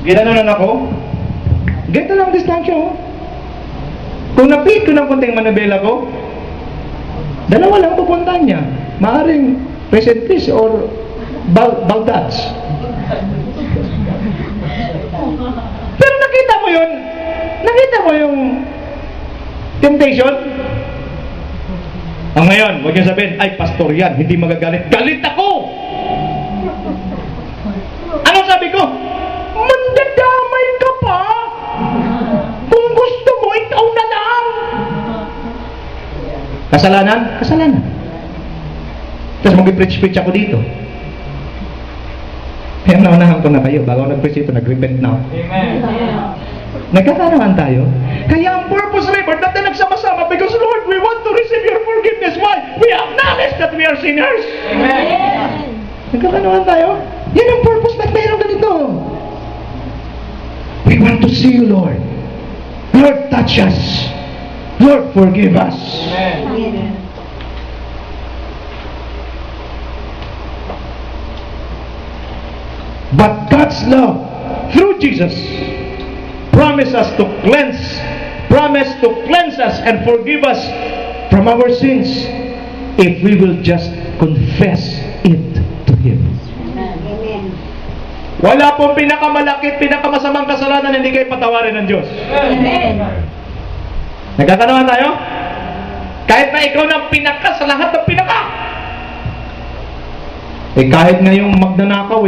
Ginanon ako. Ganito lang distansya oh. Kung napit ko ng konting manabela ko, dalawa lang pupuntahan niya. Maaring present peace or Baldats. Pero nakita mo yun? Nakita mo yung temptation? Ngayon, huwag niyo sabihin, ay, pastor yan, hindi magagalit. Galit ako! Ano sabi ko? Mandadamay ka pa! Kung gusto mo, ikaw na lang! Kasalanan? Kasalanan. Tapos mag-preach-preach ako dito. Kaya naunahan ko na kayo. Bago ako nag-preach ito, nag-repent na ako. Amen. Nagkakaroon tayo. Kaya ang purpose, Lord, natin nagsama-sama because, Lord, we want to receive your forgiveness. Why? We acknowledge that we are sinners. Amen. Nagkakaroon tayo. Yan ang purpose. Ba't mayroon ganito? We want to see you, Lord. Lord, touch us. Lord, forgive us. Amen. But God's love through Jesus promise us to cleanse us and forgive us from our sins if we will just confess it to Him. Wala pong pinakamalaki, pinakamasamang kasalanan na hindi kayo patawarin ng Diyos. Amen. Nagkakanawan tayo? Kahit na ikaw ng pinaka sa lahat ng pinaka. Kahit nga yung magnanakaw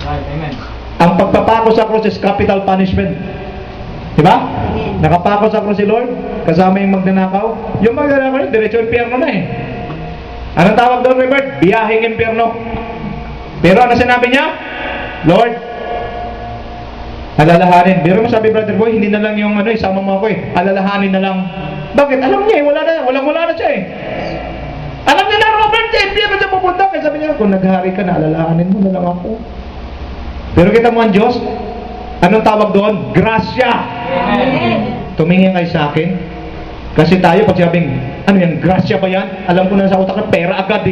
Right. Amen. ang pagpapako sa cross is capital punishment. Diba? Nakapako sa cross si Lord, kasama yung magnanakaw. Yung magnanakaw, diretso impyerno na Anong tawag doon, Robert? Biyaheng impyerno. Pero ano sinabi niya? Lord, alalahanin. Pero sabi brother boy, hindi na lang yung isama mo ako alalahanin na lang. Bakit? Alam niya wala na siya Alam niya na Robert, impyerno siya pupunta. Kaya sabi niya, kung naghari ka na, alalahanin mo na lang ako. Pero kita mo ang Diyos, anong tawag doon? Grasya. Amen. Tumingin kayo sa akin. Kasi tayo, pag sabing, ano yan, grasya ba yan? Alam ko na sa utak na pera agad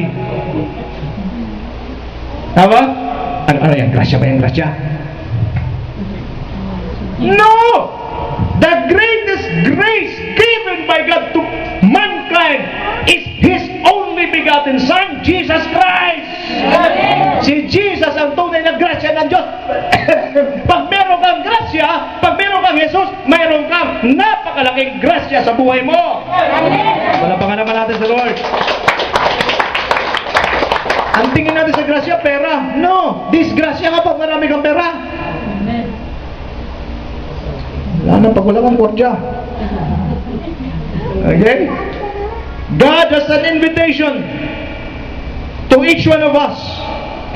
Tama? Ano yan, grasya ba yan, grasya? No! The greatest grace given by God to mankind is His only begotten Son, Jesus Christ! Si Jesus ang tunay na grasya ng Diyos. Pag meron kang grasya, pag meron kang Jesus, meron kang napakalaking grasya sa buhay mo. Wala pa nga naman natin sa Lord. Ang tingin natin sa grasya, pera. No, disgrasya ka pag marami kang pera. Amen. Wala na pag wala kang kwartya. Okay? God has an invitation to each one of us.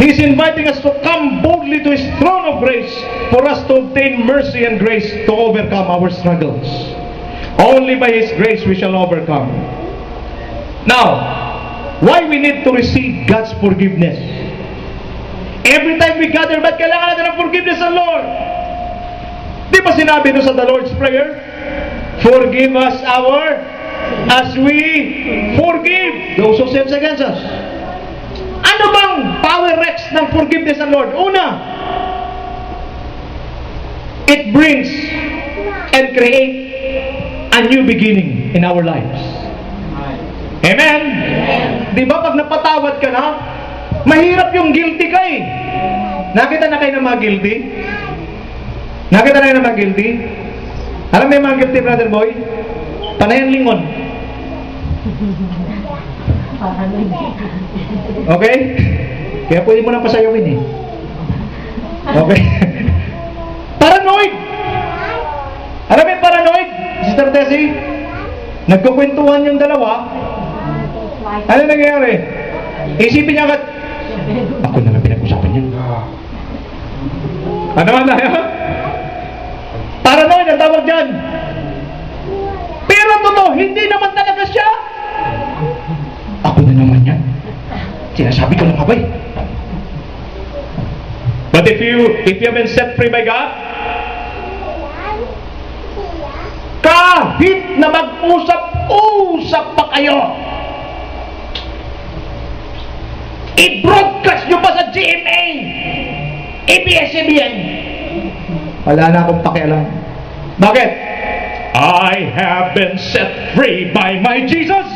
He's inviting us to come boldly to His throne of grace for us to obtain mercy and grace to overcome our struggles. Only by His grace we shall overcome. Now, why we need to receive God's forgiveness? Every time we gather, ba't kailangan natin ng forgiveness ng Lord? Di ba sinabi doon sa the Lord's Prayer? Forgive us as we forgive those who sin against us. Ano bang power Rex ng forgiveness ng Lord? Una, it brings and create a new beginning in our lives. Amen? Di ba pag napatawad ka na, mahirap yung guilty ka eh. Nakita na kayo ng mga guilty? Nakita na kayo ng mga guilty? Alam mo yung mga guilty, brother boy? Panayan lingon. Okay? Kaya pwede mo nang pasayawin eh. Okay? Paranoid! Alam mo yung paranoid? Sister Tessie? Nagkukwentuhan yung dalawa. Ano nangyayari? Isipin niya agad, ako na lang pinag-usapan yan. Ano man tayo? Paranoid ang tawag dyan. Pero totoo, hindi naman talaga siya. Ako na naman yan. Sinasabi ko lang ba eh. But if you have been set free by God, kahit na mag-usap-usap pa kayo, i-broadcast nyo pa sa GMA, ABS-CBN, wala na akong pakialam. Bakit? I have been set free by my Jesus.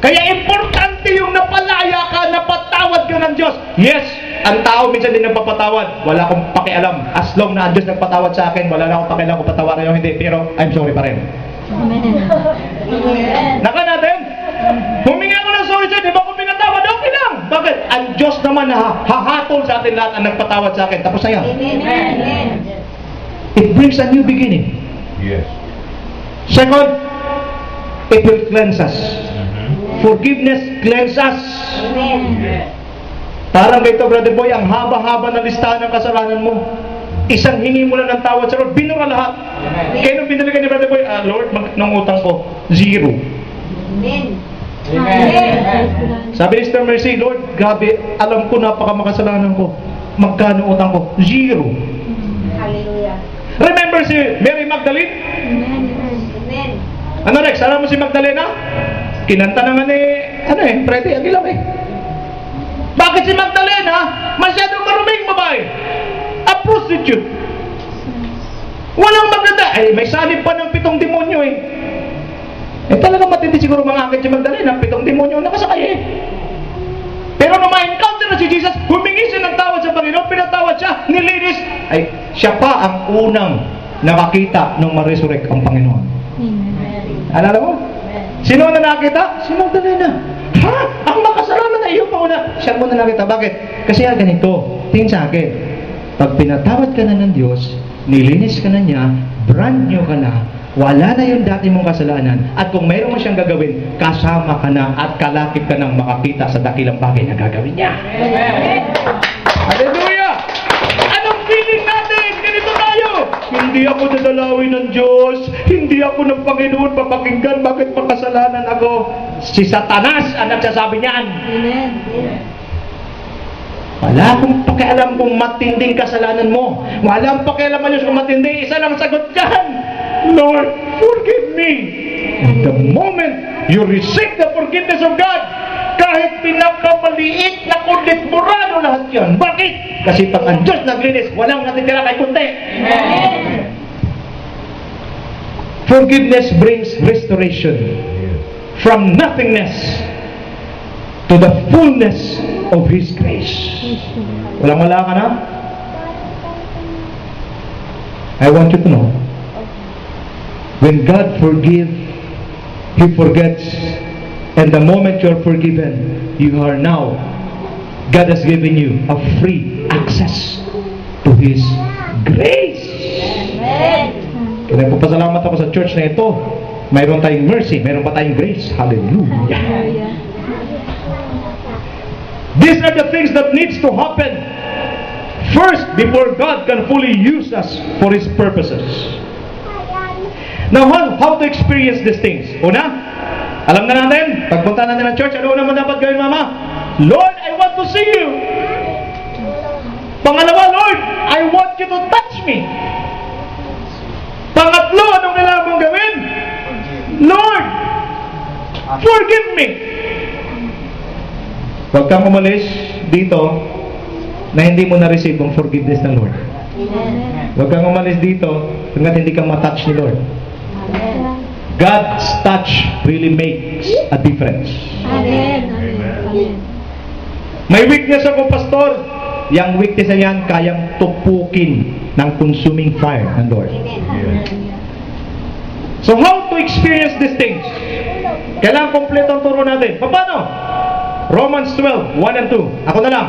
Kaya importante yung napalaya ka, napatawad ka ng Diyos. Yes, ang tao minsan din nagpapatawad. Wala akong pakialam. As long na ang Diyos nagpatawad sa akin, wala na akong pakialam kung patawaran o hindi. Pero I'm sorry pa rin. Naka natin? Huminga ko ng sorry sir, di ba kung pinatawad? Okay lang. Bakit? Ang Diyos naman na hahatol sa atin lahat ang nagpatawad sa akin. Tapos na yan. It brings a new beginning. Yes. Second, it will cleanse us. Forgiveness cleanses us. Parang ganito, brother boy, ang haba-haba na listahan ng kasalanan mo. Isang hingi mo lang ng tawad sa Lord, binura lahat. Kaya nung binalikan ni brother boy, Lord, ng utang ko, 0. Sabi ni Sister Mercy, Lord, grabe, alam ko napakamakasalanan ko. Magkano utang ko? 0. Hallelujah. Remember si Mary Magdalene? Amen. Ano Rex, alam mo si Magdalena? Kinanta na nga ni, Freddy Aguilar eh. Bakit si Magdalena? Masyadong maruming babae. A prostitute. Walang maganda. Ay, may sanib pa ng 7 demonyo eh. Eh talagang matindi siguro mga akit si Magdalena, 7 demonyo nakasakay eh. Pero nung ma-encounter na si Jesus, humingi siya ng tawad sa Panginoon, pinatawad siya, nilinis. Ay, siya pa ang unang nakakita nung ma-resurrect ang Panginoon. Alala mo? Sino na nakita? Si Magdalena. Ha? Ang makasalanan na iyo pa una. Siya muna nakita. Bakit? Kasi ganito, tingin sa akin, pag pinatawad ka na ng Diyos, nilinis ka na niya, brand new ka na, wala na yung dati mong kasalanan, at kung mayroon mo siyang gagawin, kasama ka na at kalakip ka nang makakita sa dakilang bagay na gagawin niya. Hallelujah! Anong feeling natin? Ganito tayo! Hindi ako dadalawin ng Diyos, hindi ako ng Panginoon papakinggan, bakit makasalanan ako? Si Satanas ang nagsasabi niyan. Amen. Wala akong pakialam kung matinding kasalanan mo. Wala akong pakialam mo kung matindi. Isa lang sagot dyan. Lord, forgive me. And the moment you receive the forgiveness of God, kahit pinakamaliit na kundit murado lahat yan. Bakit? Kasi pag ang Diyos naglinis, walang natitira kay kundi. Amen. Forgiveness brings restoration from nothingness to the fullness of His grace. Walang-wala ka na? I want you to know, when God forgives, He forgets, and the moment you are forgiven, you are now God has given you a free access to His grace. Amen. Kaya nagpapasalamat ako sa church na ito. Mayroon tayong mercy, mayroon pa tayong grace. Hallelujah. Hallelujah. These are the things that needs to happen first before God can fully use us for His purposes. Now, how to experience these things? Una, alam na natin, pagpunta natin ng church, ano naman dapat gawin, Mama? Lord, I want to see you. Pangalawa, Lord, I want you to touch me. Pangatlo, anong kailangan mong gawin? Lord, forgive me. Huwag kang umalis dito na hindi mo na-receive ang forgiveness ng Lord. Amen. Huwag kang umalis dito hanggat hindi ka matouch ni Lord. Amen. God's touch really makes a difference. Amen. Amen. May weakness ako, Pastor. Yang weakness na yan, kayang tupukin ng consuming fire ng Lord. So how to experience these things? Kailangan kompleto ang turo natin. Paano? Romans 12, 1 and 2. Ako na lang.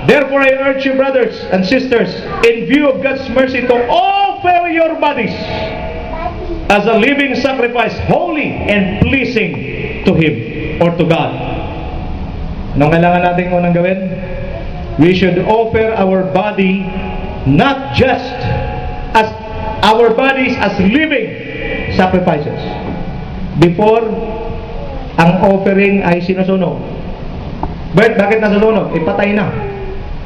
Therefore I urge you, brothers and sisters, in view of God's mercy, to offer your bodies as a living sacrifice, holy and pleasing to Him or to God. Anong kailangan natin unang gawin? We should offer our body not just as our bodies as living sacrifices. Before, ang offering ay sinusunog. But bakit nasusunog? Ipatay na.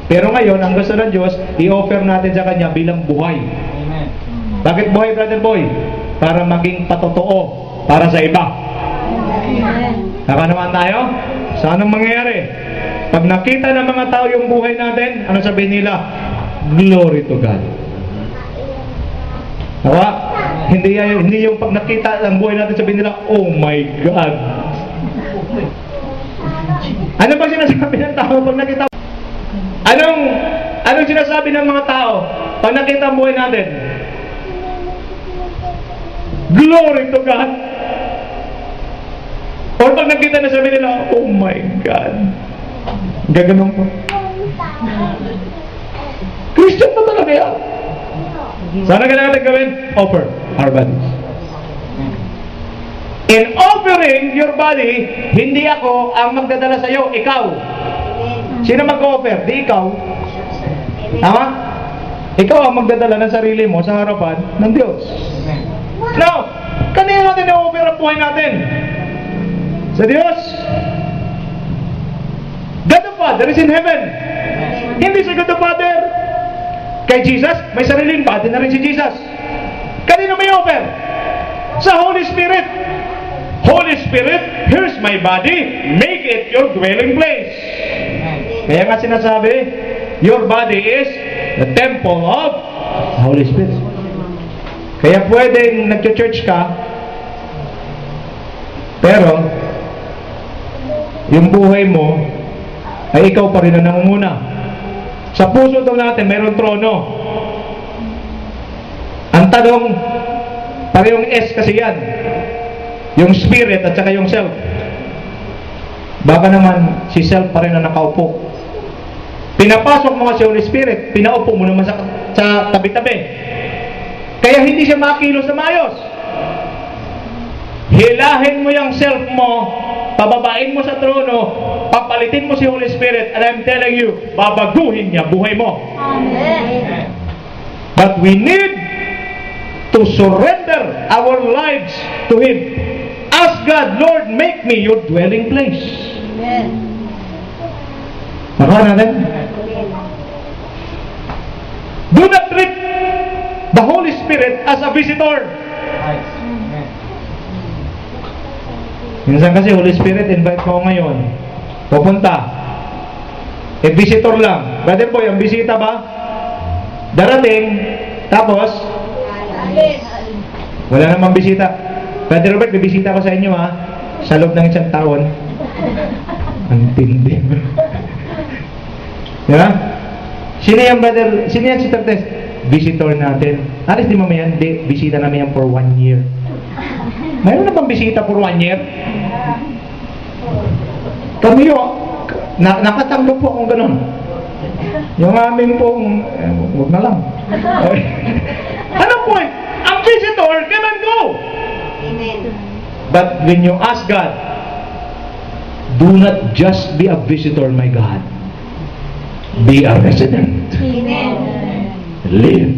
Pero ngayon, ang gusto ng Diyos, i-offer natin sa Kanya bilang buhay. Amen. Bakit buhay, Brother Boy? Para maging patotoo para sa iba. Amen. Naka naman tayo? So anong mangyayari? Pag nakita ng mga tao yung buhay natin, ano sabihin nila? Glory to God. Nawa? Hindi yung pag nakita ang buhay natin, sabihin nila, oh my God. Ano ba sinasabi ng tao pag nakita? Anong sinasabi ng mga tao pag nakita ang buhay natin? Glory to God. Or pag nakita na sabi nila, oh my God. Gaganon po. Christian pa talaga yan. Sana kailangan natin gawin? Offer our bodies. In offering your body, hindi ako ang magdadala sa iyo, ikaw. Sino mag-offer? Di ikaw. Tama? Ikaw ang magdadala ng sarili mo sa harapan ng Diyos. No! Kanina natin na-offer ang buhay natin. Sa Diyos. God the Father is in heaven. Hindi sa God the Father. Kay Jesus, may sariling body na rin si Jesus. Kanino may offer? Sa Holy Spirit. Holy Spirit, here's my body, make it your dwelling place. Kaya nga sinasabi, your body is the temple of the Holy Spirit. Kaya pwedeng nag-church ka, pero yung buhay mo ay ikaw pa rin ang nangunguna. Sa puso daw natin, mayroong trono. Ang tanong, parehong S kasi yan. Yung spirit at saka yung self. Baka naman si self pa rin na nakaupo. Pinapasok mo si Holy Spirit, pinaupo mo naman sa tabi-tabi. Kaya hindi siya makilos na maayos. Hilahin mo yung self mo, pababain mo sa trono, papalitin mo si Holy Spirit, and I'm telling you, babaguhin niya buhay mo. Amen. But we need to surrender our lives to Him. Ask God, Lord, make me your dwelling place. Amen. Maka natin? Do not treat the Holy Spirit as a visitor. Amen. Minsan kasi Holy Spirit, invite ko ngayon. Pupunta. Visitor lang. Brother Boy, ang bisita ba? Darating, tapos, Amen. wala namang bisita. Brother Robert, bibisita ko sa inyo ha. Sa loob ng isang taon. Ang tindi. Diba? Sino yan, brother? Sino yan si Tertes? Visitor natin. Alis di mamaya, hindi. Bisita namin yan for 1 year. Mayroon na bang bisita for 1 year? Kami nakatanggap po akong ganun. Yung aming pong, huwag na lang. Okay. Ano point? Ang visitor come and go. Amen. But when you ask God, do not just be a visitor, my God. Be a resident. Amen. Live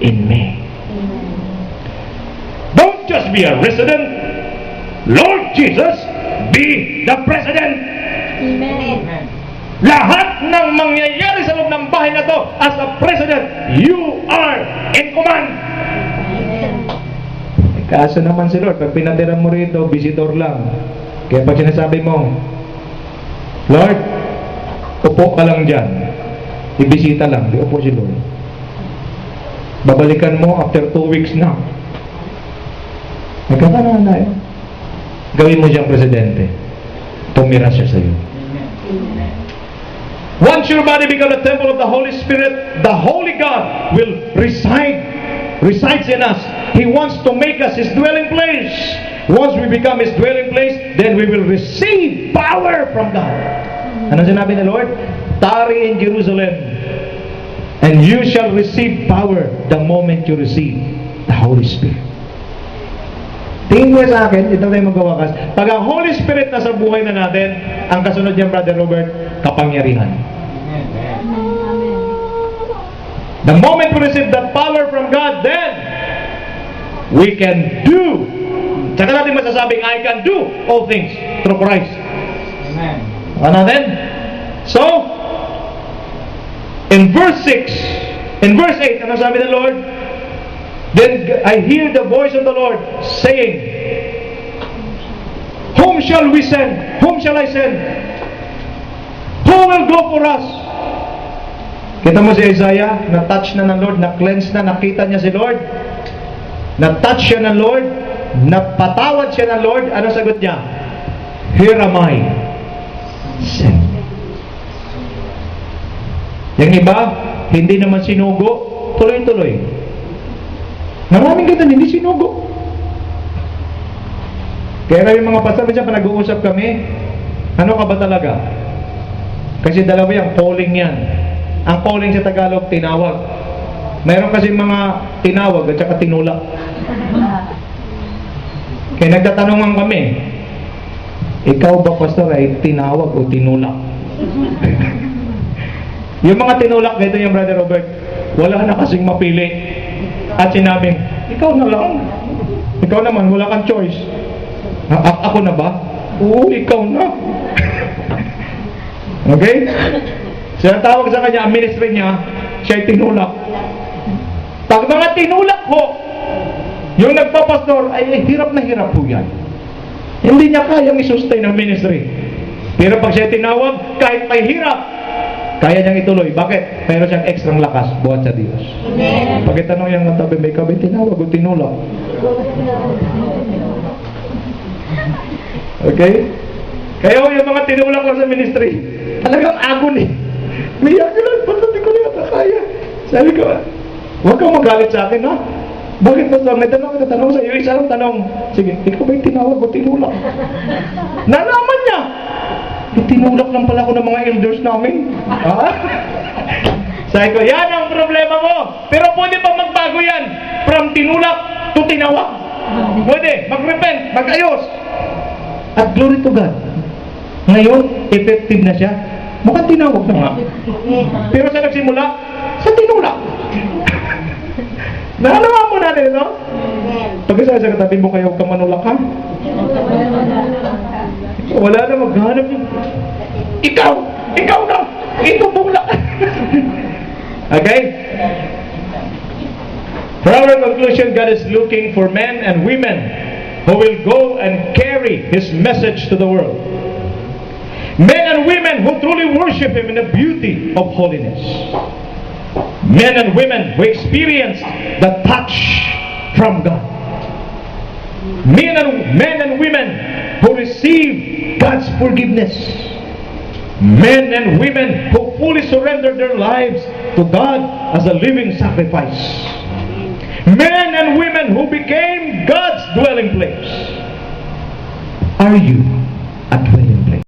in me. Don't just be a resident. Lord Jesus, be the president. Amen. Amen. Lahat ng mangyayari sa loob ng bahay na to, as a president, you are in command. Amen. Kaso naman si Lord, pag pinatira mo rito, visitor lang. Kaya pag sinasabi mo, Lord, upo ka lang dyan. Ibisita lang, di upo si Lord. Babalikan mo after 2 weeks na. Nagkakaroon na yun. Gawin mo siyang presidente. Tumira siya sa iyo. Amen. Once your body become a temple of the Holy Spirit, the Holy God will resides in us. He wants to make us His dwelling place. Once we become His dwelling place, then we will receive power from God. Ano sinabi ni Lord? Tarry in Jerusalem, and you shall receive power the moment you receive the Holy Spirit. Tingin mo sa akin, ito tayo magwawakas. Pag ang Holy Spirit nasa buhay na natin, ang kasunod niyan, Brother Robert, kapangyarihan. Amen. Amen. The moment we receive the power from God, then we can do. Saka natin masasabing, I can do all things through Christ. Amen. Ano natin? So, in verse 6, in verse 8, ano sabi ng Lord? Then I hear the voice of the Lord saying, whom shall we send? Whom shall I send? Who will go for us? Kita mo si Isaiah, na-touch na ng Lord, na-cleanse na, nakita niya si Lord, na-touch siya ng Lord, napatawad siya ng Lord. Ano sagot niya? Here am I, send me. Yung iba, hindi naman sinugo, tuloy-tuloy. Maraming ganun, hindi sinugo. Kaya yung mga pastor, minsan nag-uusap kami, ano ka ba talaga? Kasi dalawa yan, calling yan. Ang calling sa Tagalog, tinawag. Mayroon kasi mga tinawag at saka tinulak. Kaya nagtatanungan kami, ikaw ba pastor ay tinawag o tinulak? Yung mga tinulak, dito yung Brother Robert, wala na kasing mapili. At sinabing, ikaw na lang. Ikaw naman, wala kang choice. Ako na ba? Oo, ikaw na. Okay? Siya tawag sa kanya, ang ministry niya, siya'y tinulak. Pag mga tinulak ho, yung nagpapastor, ay hirap na hirap po yan. Hindi niya kayang isustain ang ministry. Pero pag siya tinawag, kahit may hirap, kaya niyang ituloy. Bakit? Mayroon siyang ekstrang lakas buhat sa Diyos. Amen. Pag itanong yung natabi, may kabi tinawag o tinulak. Okay? Kaya yung mga tinulak ko sa ministry, talagang agony. May yakilan, pati ko na yata kaya. Sabi ko, huwag kang magalit sa akin, ha? Bakit ba sa may tanong sa iyo? Isang tanong, sige, ikaw ba yung tinawag o tinulak? Nalaman niya. Tinulak lang pala ko ng mga elders namin. Ha? Sabi ko, yan ang problema mo. Pero pwede pa magbago yan. From tinulak to tinawag. Pwede, mag-repent, mag-ayos. At glory to God. Ngayon, effective na siya. Mukhang tinawag na nga. Pero sa nagsimula, sa tinulak. Nahalawa mo natin ito? Pag isa sa katabi mo kayo, huwag kang manulak, ha? Wala na maghanap yung ikaw na itubulak. Okay? For our conclusion, God is looking for men and women who will go and carry His message to the world. Men and women who truly worship Him in the beauty of holiness. Men and women who experience the touch from God. Men and women who receive God's forgiveness. Men and women who fully surrender their lives to God as a living sacrifice. Men and women who became God's dwelling place. Are you